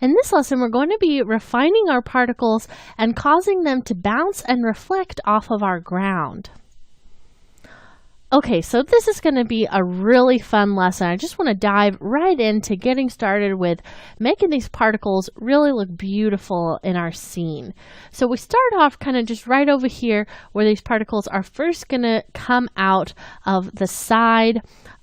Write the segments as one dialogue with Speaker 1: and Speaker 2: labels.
Speaker 1: In this lesson, we're going to be refining our particles and causing them to bounce and reflect off of our ground. Okay, so this is going to be a really fun lesson. I just want to dive right into getting started with making these particles really look beautiful in our scene. So we start off kind of just right over here where these particles are first going to come out of the side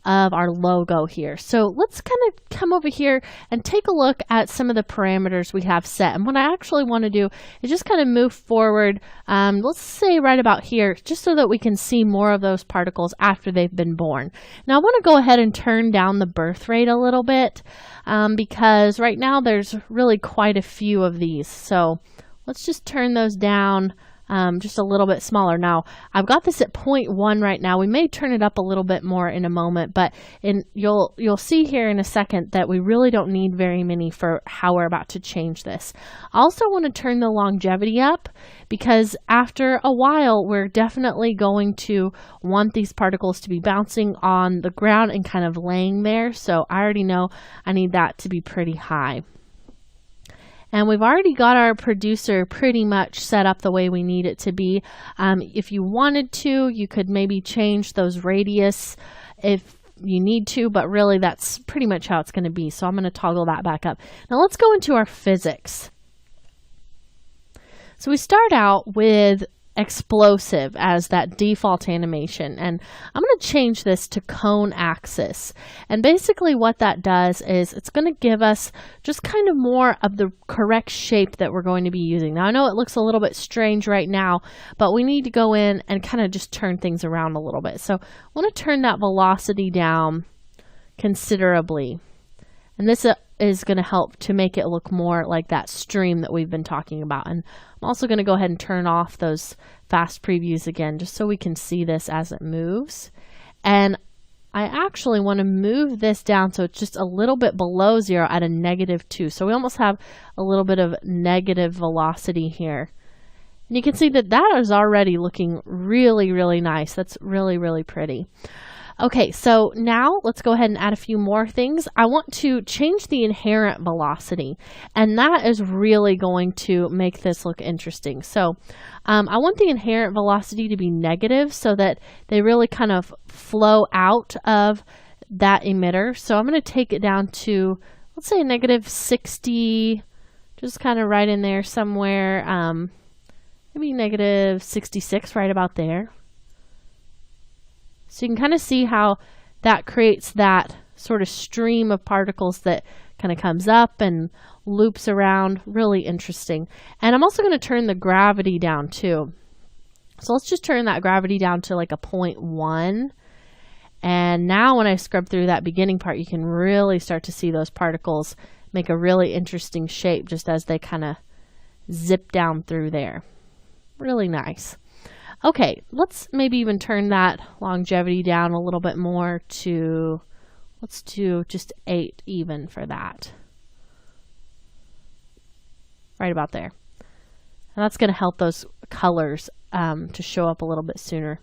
Speaker 1: of our logo here. So let's kind of come over here and take a look at some of the parameters we have set. And what I actually want to do is just kind of move forward, let's say right about here, just so that we can see more of those particles after they've been born. Now I want to go ahead and turn down the birth rate a little bit because right now there's really quite a few of these. So let's just turn those down just a little bit smaller. Now I've got this at 0.1 right now. We may turn it up a little bit more in a moment, but you'll see here in a second that we really don't need very many for how we're about to change this. I also want to turn the longevity up because after a while we're definitely going to want these particles to be bouncing on the ground and kind of laying there. So I already know I need that to be pretty high. And we've already got our producer pretty much set up the way we need it to be. If you wanted to, you could maybe change those radius if you need to, but really that's pretty much how it's going to be. So I'm going to toggle that back up. Now let's go into our physics. So we start out with explosive as that default animation, and I'm going to change this to cone axis. And basically what that does is it's going to give us just kind of more of the correct shape that we're going to be using. Now I know it looks a little bit strange right now, but we need to go in and kind of just turn things around a little bit. So I want to turn that velocity down considerably, and this is going to help to make it look more like that stream that we've been talking about. And I'm also going to go ahead and turn off those fast previews again, just so we can see this as it moves. And I actually want to move this down so it's just a little bit below 0 at a -2. So we almost have a little bit of negative velocity here. And you can see that that is already looking really, really nice. That's really, really pretty. Okay, so now let's go ahead and add a few more things. I want to change the inherent velocity, and that is really going to make this look interesting. So I want the inherent velocity to be negative so that they really kind of flow out of that emitter. So I'm going to take it down to, let's say, a -60, just kind of right in there somewhere, maybe -66, right about there. So you can kind of see how that creates that sort of stream of particles that kind of comes up and loops around. Really interesting. And I'm also going to turn the gravity down too. So let's just turn that gravity down to like a 0.1. And now when I scrub through that beginning part, you can really start to see those particles make a really interesting shape just as they kind of zip down through there. Really nice. Okay, let's maybe even turn that longevity down a little bit more to, let's do just 8 even for that. Right about there. And that's going to help those colors to show up a little bit sooner.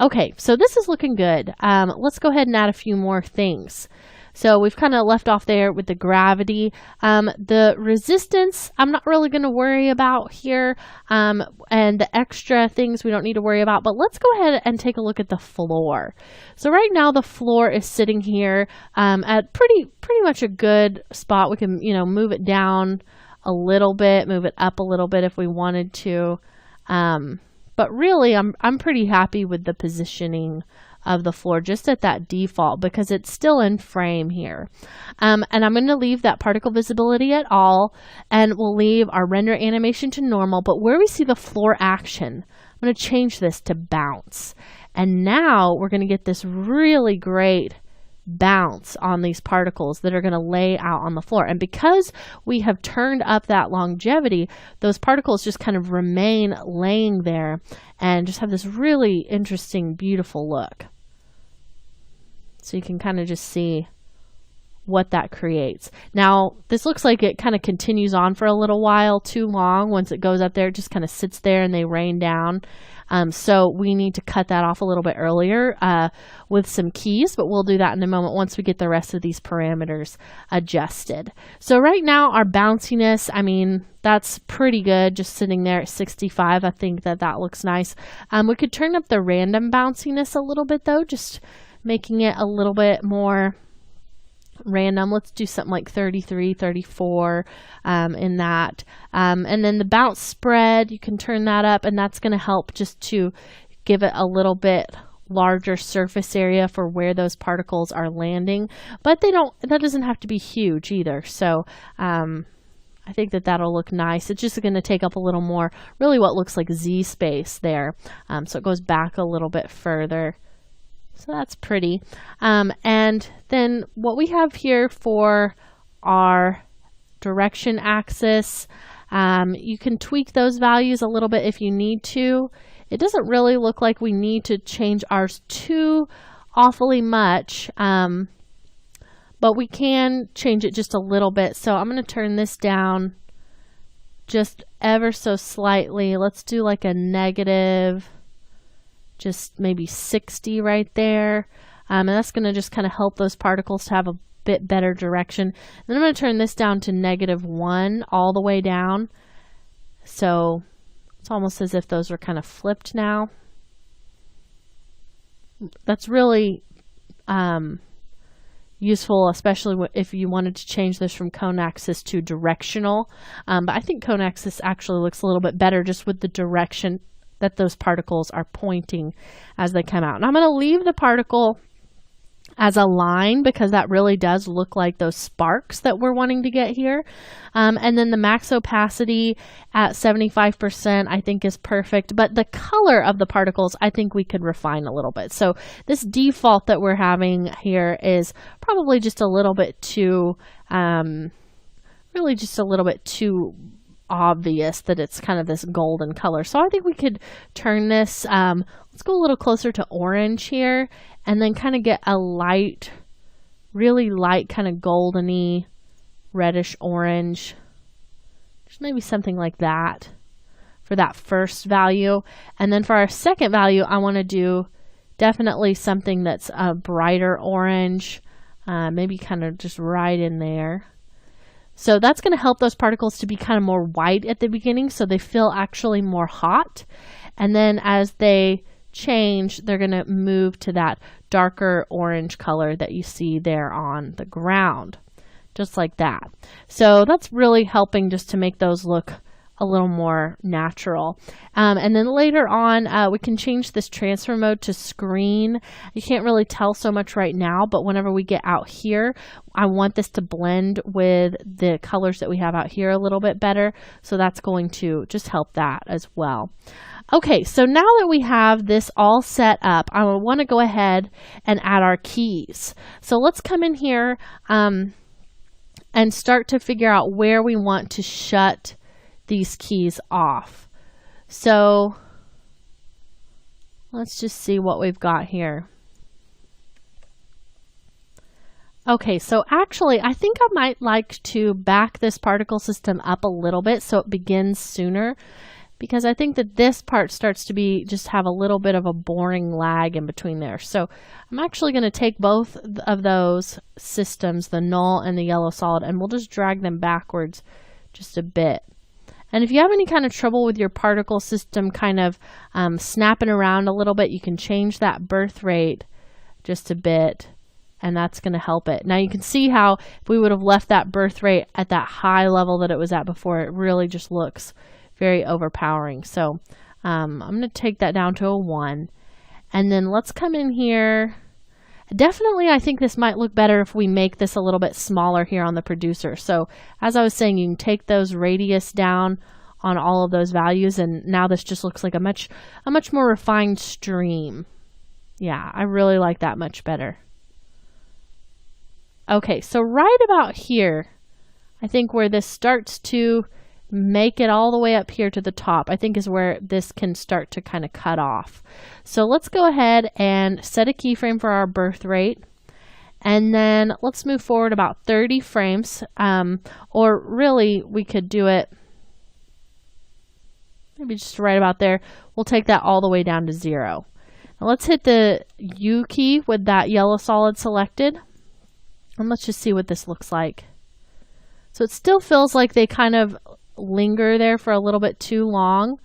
Speaker 1: Okay, so this is looking good. Let's go ahead and add a few more things. So we've kind of left off there with the gravity. The resistance, I'm not really going to worry about here. And the extra things we don't need to worry about. But let's go ahead and take a look at the floor. So right now the floor is sitting here at pretty much a good spot. We can, move it down a little bit, move it up a little bit if we wanted to. But really, I'm pretty happy with the positioning of the floor just at that default because it's still in frame here. And I'm going to leave that particle visibility at all, and we'll leave our render animation to normal. But where we see the floor action, I'm going to change this to bounce. And now we're going to get this really great bounce on these particles that are going to lay out on the floor. And because we have turned up that longevity, those particles just kind of remain laying there and just have this really interesting, beautiful look. So you can kind of just see what that creates. Now, this looks like it kind of continues on for a little while too long. Once it goes up there, it just kind of sits there and they rain down. So we need to cut that off a little bit earlier with some keys, but we'll do that in a moment once we get the rest of these parameters adjusted. So right now our bounciness, I mean, that's pretty good, just sitting there at 65. I think that looks nice. We could turn up the random bounciness a little bit though, just making it a little bit more random. Let's do something like 33, 34 in that. And then the bounce spread, you can turn that up, and that's going to help just to give it a little bit larger surface area for where those particles are landing. But that doesn't have to be huge either. So I think that'll look nice. It's just going to take up a little more, really what looks like Z space there. So it goes back a little bit further. So that's pretty. And then what we have here for our direction axis, you can tweak those values a little bit if you need to. It doesn't really look like we need to change ours too awfully much, but we can change it just a little bit. So I'm going to turn this down just ever so slightly. Let's do like a negative, just maybe 60 right there. And that's going to just kind of help those particles to have a bit better direction. Then I'm going to turn this down to -1 all the way down. So it's almost as if those are kind of flipped now. That's really useful, especially if you wanted to change this from cone axis to directional. But I think cone axis actually looks a little bit better just with the direction that those particles are pointing as they come out. And I'm going to leave the particle as a line because that really does look like those sparks that we're wanting to get here. And then the max opacity at 75% I think is perfect, but the color of the particles I think we could refine a little bit. So this default that we're having here is probably just a little bit too, really just a little bit too obvious that it's kind of this golden color. So I think we could turn this, let's go a little closer to orange here and then kind of get a light, really light kind of goldeny reddish orange. Just maybe something like that for that first value. And then for our second value, I want to do definitely something that's a brighter orange, maybe kind of just right in there. So that's going to help those particles to be kind of more white at the beginning so they feel actually more hot. And then as they change, they're going to move to that darker orange color that you see there on the ground, just like that. So that's really helping just to make those look a little more natural. And then later on, we can change this transfer mode to screen. You can't really tell so much right now, but whenever we get out here, I want this to blend with the colors that we have out here a little bit better. So that's going to just help that as well. Okay, so now that we have this all set up, I want to go ahead and add our keys. So let's come in here and start to figure out where we want to shut these keys off. So let's just see what we've got here. Okay, so actually I think I might like to back this particle system up a little bit so it begins sooner, because I think that this part starts to be just have a little bit of a boring lag in between there. So I'm actually going to take both of those systems, the null and the yellow solid, and we'll just drag them backwards just a bit. And if you have any kind of trouble with your particle system kind of snapping around a little bit, you can change that birth rate just a bit, and that's going to help it. Now you can see how if we would have left that birth rate at that high level that it was at before, it really just looks very overpowering. So I'm going to take that down to a 1. And then let's come in here. Definitely, I think this might look better if we make this a little bit smaller here on the producer. So as I was saying, you can take those radius down on all of those values, and now this just looks like a much more refined stream. Yeah, I really like that much better. Okay, so right about here, I think where this starts to make it all the way up here to the top, I think is where this can start to kind of cut off. So let's go ahead and set a keyframe for our birth rate. And then let's move forward about 30 frames, or really we could do it maybe just right about there. We'll take that all the way down to 0. Now let's hit the U key with that yellow solid selected, and let's just see what this looks like. So it still feels like they kind of linger there for a little bit too long.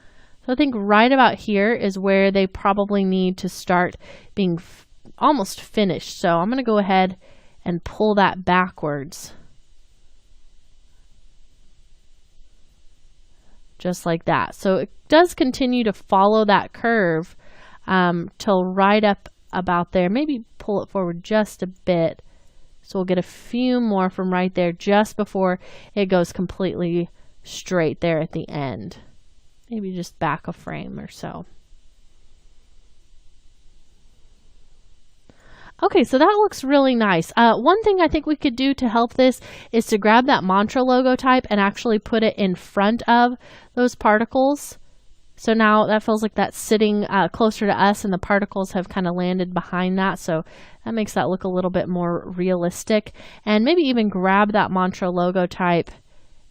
Speaker 1: So I think right about here is where they probably need to start being almost finished. So I'm going to go ahead and pull that backwards. Just like that. So it does continue to follow that curve till right up about there. Maybe pull it forward just a bit. So we'll get a few more from right there just before it goes completely straight there at the end. Maybe just back a frame or so. Okay, so that looks really nice. One thing I think we could do to help this is to grab that mantra logo type and actually put it in front of those particles. So now that feels like that's sitting closer to us, and the particles have kind of landed behind that. So that makes that look a little bit more realistic. And maybe even grab that mantra logo type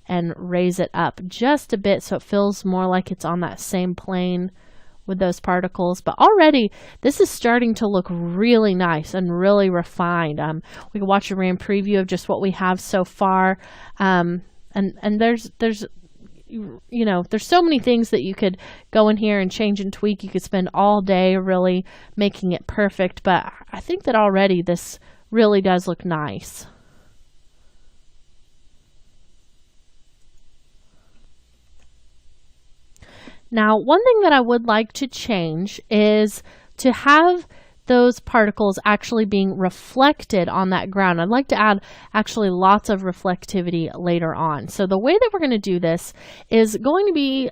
Speaker 1: and raise it up just a bit so it feels more like it's on that same plane with those particles. But already this is starting to look really nice and really refined. We can watch a RAM preview of just what we have so far. And there's you know, there's so many things that you could go in here and change and tweak. You could spend all day really making it perfect, but I think that already this really does look nice. Now, one thing that I would like to change is to have those particles actually being reflected on that ground. I'd like to add actually lots of reflectivity later on. So the way that we're going to do this is going to be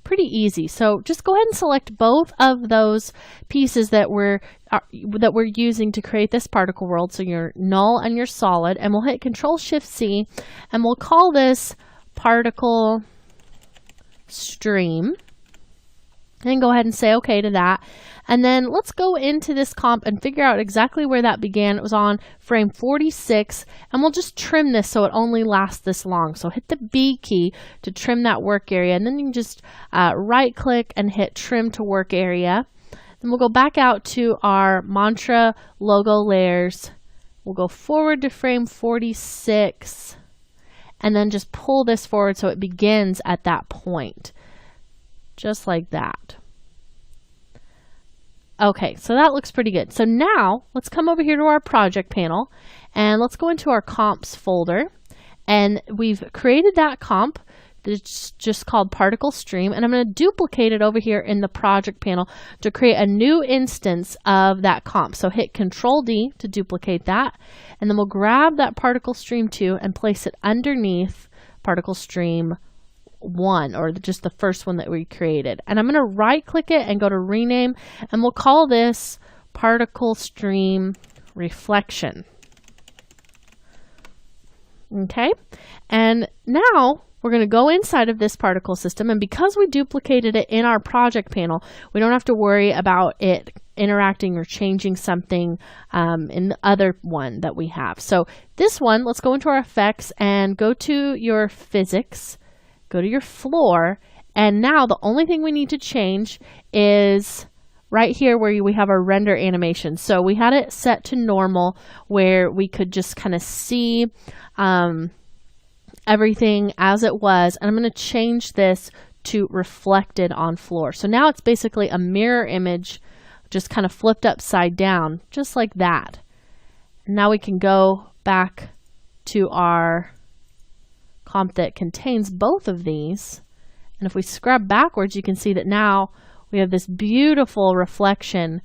Speaker 1: pretty easy. So just go ahead and select both of those pieces that we're using to create this particle world. So your null and your solid, and we'll hit Control-Shift-C, and we'll call this particle stream. And go ahead and say OK to that. And then let's go into this comp and figure out exactly where that began. It was on frame 46, and we'll just trim this so it only lasts this long. So hit the B key to trim that work area, and then you can just right click and hit trim to work area. Then we'll go back out to our mantra logo layers. We'll go forward to frame 46 and then just pull this forward so it begins at that point. Just like that. Okay, so that looks pretty good. So now let's come over here to our project panel and let's go into our comps folder. And we've created that comp that's just called particle stream, and I'm going to duplicate it over here in the project panel to create a new instance of that comp. So hit Control-D to duplicate that, and then we'll grab that particle stream 2 and place it underneath particle stream 1, or just the first one that we created. And I'm going to right click it and go to rename, and we'll call this particle stream reflection. Okay, and now we're going to go inside of this particle system, and because we duplicated it in our project panel, we don't have to worry about it interacting or changing something in the other one that we have. So this one, let's go into our effects and go to your physics, go to your floor, and now the only thing we need to change is right here where we have our render animation. So we had it set to normal where we could just kind of see everything as it was, and I'm going to change this to reflected on floor. So now it's basically a mirror image just kind of flipped upside down, just like that. And now we can go back to our comp that contains both of these, and if we scrub backwards, you can see that now we have this beautiful reflection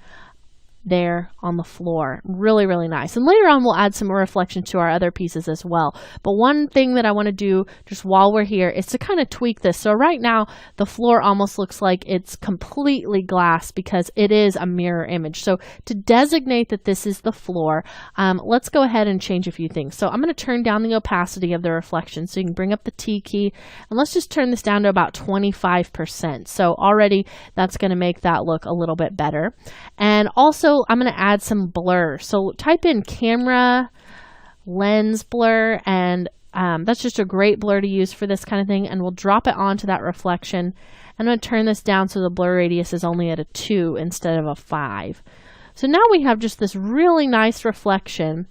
Speaker 1: there on the floor. Really, really nice. And later on, we'll add some more reflection to our other pieces as well. But one thing that I want to do just while we're here is to kind of tweak this. So right now, the floor almost looks like it's completely glass because it is a mirror image. So to designate that this is the floor, let's go ahead and change a few things. So I'm going to turn down the opacity of the reflection. So you can bring up the T key, and let's just turn this down to about 25%. So already that's going to make that look a little bit better. And also, also, I'm going to add some blur. So type in camera lens blur, and that's just a great blur to use for this kind of thing, and we'll drop it onto that reflection. I'm going to turn this down so the blur radius is only at a 2 instead of a 5. So now we have just this really nice reflection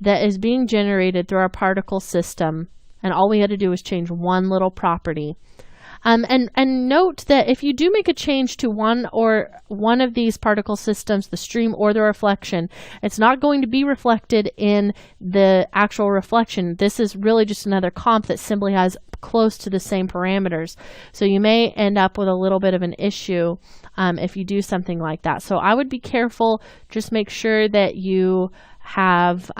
Speaker 1: that is being generated through our particle system, and all we had to do was change one little property. And note that if you do make a change to one of these particle systems, the stream or the reflection, it's not going to be reflected in the actual reflection. This is really just another comp that simply has close to the same parameters. So you may end up with a little bit of an issue if you do something like that. So I would be careful. Just make sure that you have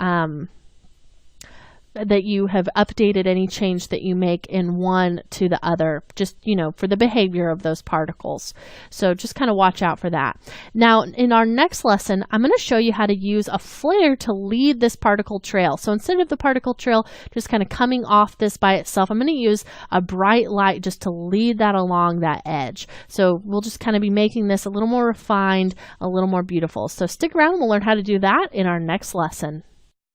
Speaker 1: updated any change that you make in one to the other, just, for the behavior of those particles. So just kind of watch out for that. Now, in our next lesson, I'm going to show you how to use a flare to lead this particle trail. So instead of the particle trail just kind of coming off this by itself, I'm going to use a bright light just to lead that along that edge. So we'll just kind of be making this a little more refined, a little more beautiful. So stick around, we'll learn how to do that in our next lesson.